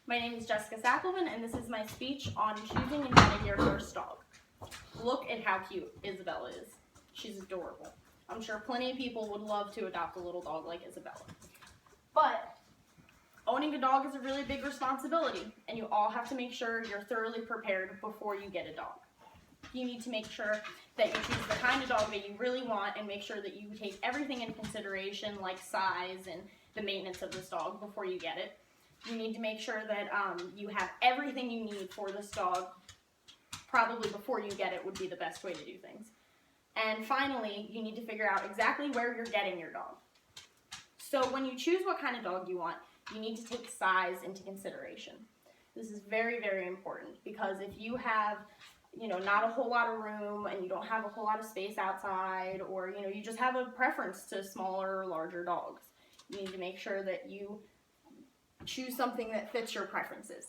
My name is Jessica Sackelman, and this is my speech on choosing and getting your first dog. Look at how cute Isabella is. She's adorable. I'm sure plenty of people would love to adopt a little dog like Isabella. But owning a dog is a really big responsibility, and you all have to make sure you're thoroughly prepared before you get a dog. You need to make sure that you choose the kind of dog that you really want and make sure that you take everything into consideration, like size and the maintenance of this dog, before you get it. You need to make sure that you have everything you need for this dog, probably before you get it would be the best way to do things. And finally, you need to figure out exactly where you're getting your dog. So when you choose what kind of dog you want, you need to take size into consideration. This is very, very important, because if you have not a whole lot of room and you don't have a whole lot of space outside, or you just have a preference to smaller or larger dogs, you need to make sure that you choose something that fits your preferences.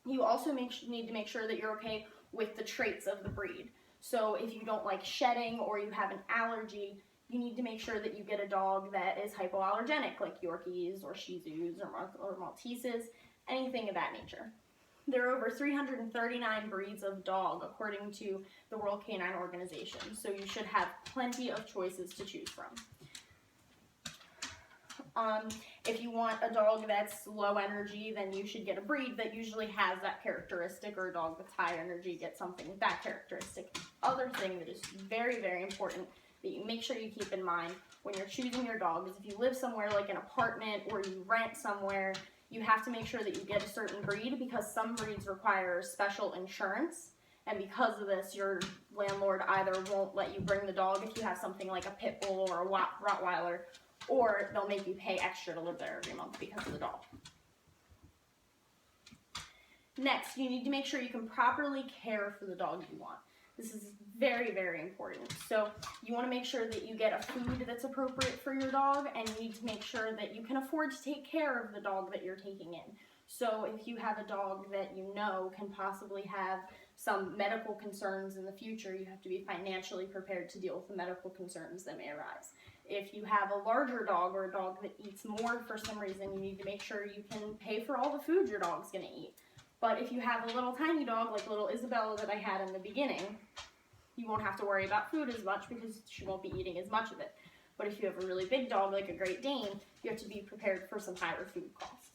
You also need to make sure that you're okay with the traits of the breed. So if you don't like shedding or you have an allergy, you need to make sure that you get a dog that is hypoallergenic, like Yorkies or Shih Tzus or Malteses, anything of that nature. There are over 339 breeds of dog according to the World Canine Organization, so you should have plenty of choices to choose from. If you want a dog that's low energy, then you should get a breed that usually has that characteristic, or a dog that's high energy, get something with that characteristic. Other thing that is very, very important that you make sure you keep in mind when you're choosing your dog is if you live somewhere like an apartment or you rent somewhere, you have to make sure that you get a certain breed, because some breeds require special insurance, and because of this, your landlord either won't let you bring the dog if you have something like a pit bull or a Rottweiler, or they'll make you pay extra to live there every month because of the dog. Next, you need to make sure you can properly care for the dog you want. This is very, very important. So you want to make sure that you get a food that's appropriate for your dog, and you need to make sure that you can afford to take care of the dog that you're taking in. So if you have a dog that you know can possibly have some medical concerns in the future, you have to be financially prepared to deal with the medical concerns that may arise. If you have a larger dog or a dog that eats more for some reason, you need to make sure you can pay for all the food your dog's going to eat. But if you have a little tiny dog like little Isabella that I had in the beginning, you won't have to worry about food as much because she won't be eating as much of it. But if you have a really big dog like a Great Dane, you have to be prepared for some higher food costs.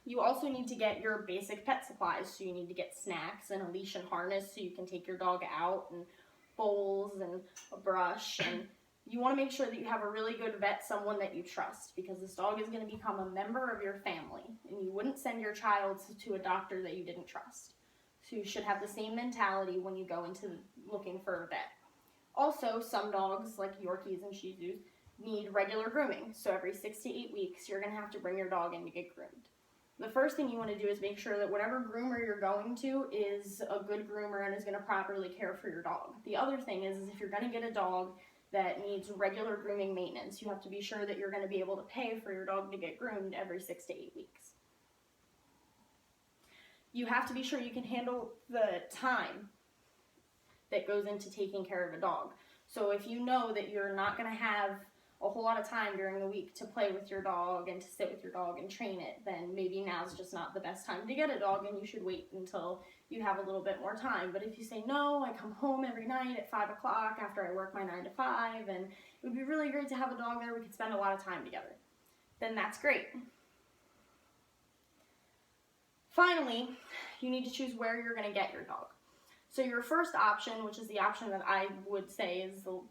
You also need to get your basic pet supplies. So you need to get snacks and a leash and harness so you can take your dog out, and bowls and a brush. And you want to make sure that you have a really good vet, someone that you trust, because this dog is going to become a member of your family, and you wouldn't send your child to a doctor that you didn't trust. So you should have the same mentality when you go into looking for a vet. Also, some dogs, like Yorkies and Shih Tzus, need regular grooming. So every 6 to 8 weeks, you're going to have to bring your dog in to get groomed. The first thing you want to do is make sure that whatever groomer you're going to is a good groomer and is going to properly care for your dog. The other thing is if you're going to get a dog that needs regular grooming maintenance, you have to be sure that you're going to be able to pay for your dog to get groomed every 6 to 8 weeks. You have to be sure you can handle the time that goes into taking care of a dog. So if you know that you're not going to have a whole lot of time during the week to play with your dog and to sit with your dog and train it, then maybe now's just not the best time to get a dog, and you should wait until you have a little bit more time. But if you say, no, I come home every night at 5 o'clock after I work my 9 to 5, and it would be really great to have a dog there, we could spend a lot of time together, then that's great. Finally, you need to choose where you're going to get your dog. So your first option, which is the option that I would say is the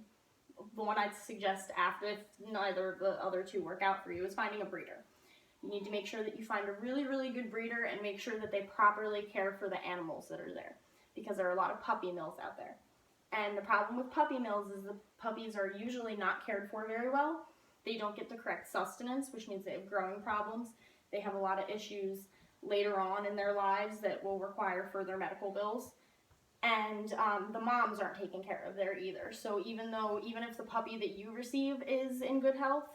one I'd suggest after, if neither of the other two work out for you, is finding a breeder. You need to make sure that you find a really, really good breeder and make sure that they properly care for the animals that are there, because there are a lot of puppy mills out there. And the problem with puppy mills is the puppies are usually not cared for very well. They don't get the correct sustenance, which means they have growing problems. They have a lot of issues later on in their lives that will require further medical bills. And the moms aren't taken care of there either. So even if the puppy that you receive is in good health,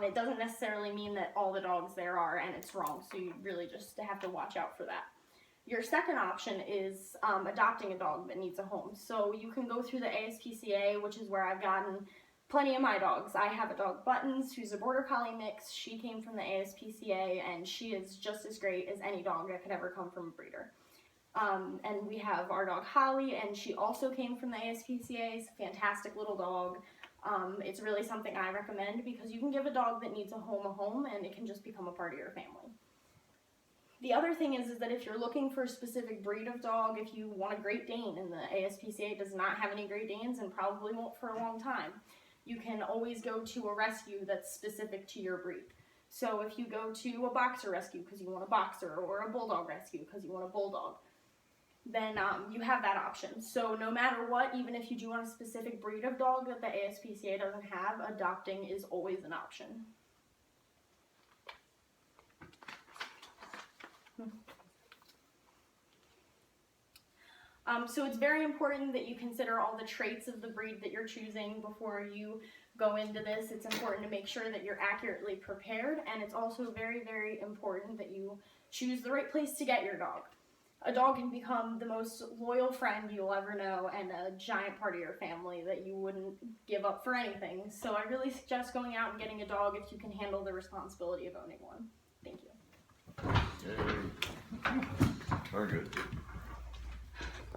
it doesn't necessarily mean that all the dogs there are, and it's wrong. So you really just have to watch out for that. Your second option is adopting a dog that needs a home. So you can go through the ASPCA, which is where I've gotten plenty of my dogs. I have a dog, Buttons, who's a Border Collie mix. She came from the ASPCA, and she is just as great as any dog that could ever come from a breeder. And we have our dog, Holly, and she also came from the ASPCA. It's a fantastic little dog. It's really something I recommend because you can give a dog that needs a home, and it can just become a part of your family. The other thing is that if you're looking for a specific breed of dog, if you want a Great Dane, and the ASPCA does not have any Great Danes and probably won't for a long time, you can always go to a rescue that's specific to your breed. So if you go to a boxer rescue because you want a boxer, or a bulldog rescue because you want a bulldog, then you have that option. So no matter what, even if you do want a specific breed of dog that the ASPCA doesn't have, adopting is always an option. So it's very important that you consider all the traits of the breed that you're choosing before you go into this. It's important to make sure that you're accurately prepared, and it's also very, very important that you choose the right place to get your dog. A dog can become the most loyal friend you'll ever know and a giant part of your family that you wouldn't give up for anything. So I really suggest going out and getting a dog if you can handle the responsibility of owning one. Thank you. Yay. Very good.